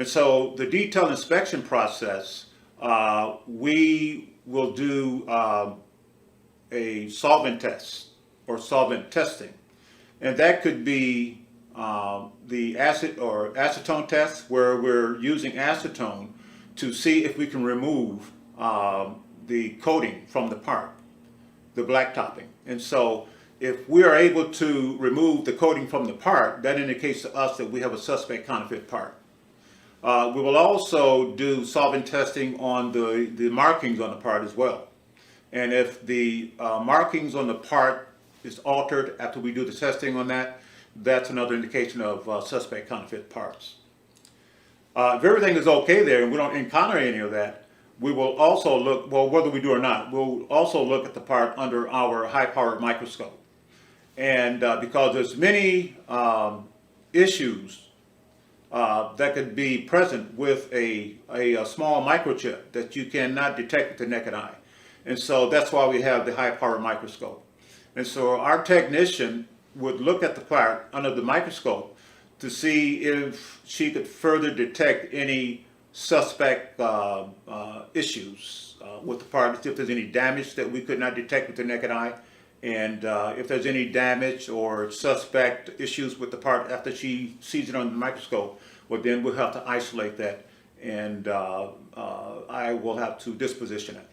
And so the detailed inspection process, we will do a solvent test or solvent testing. And that could be the acid or acetone test, where we're using acetone to see if we can remove the coating from the part, the black topping. And so if we are able to remove the coating from the part, that indicates to us that we have a suspect counterfeit part. We will also do solvent testing on the markings on the part as well. And if the markings on the part is altered after we do the testing on that, that's another indication of suspect counterfeit parts. If everything is okay there and we don't encounter any of that, we will also look, well, whether we do or not, we'll also look at the part under our high-powered microscope. And because there's many issues that could be present with a small microchip that you cannot detect with the naked eye. And so that's why we have the high-powered microscope. And so our technician would look at the part under the microscope to see if she could further detect any suspect issues with the part, if there's any damage that we could not detect with the naked eye, and if there's any damage or suspect issues with the part after she sees it under the microscope, well, then we'll have to isolate that, and I will have to disposition it.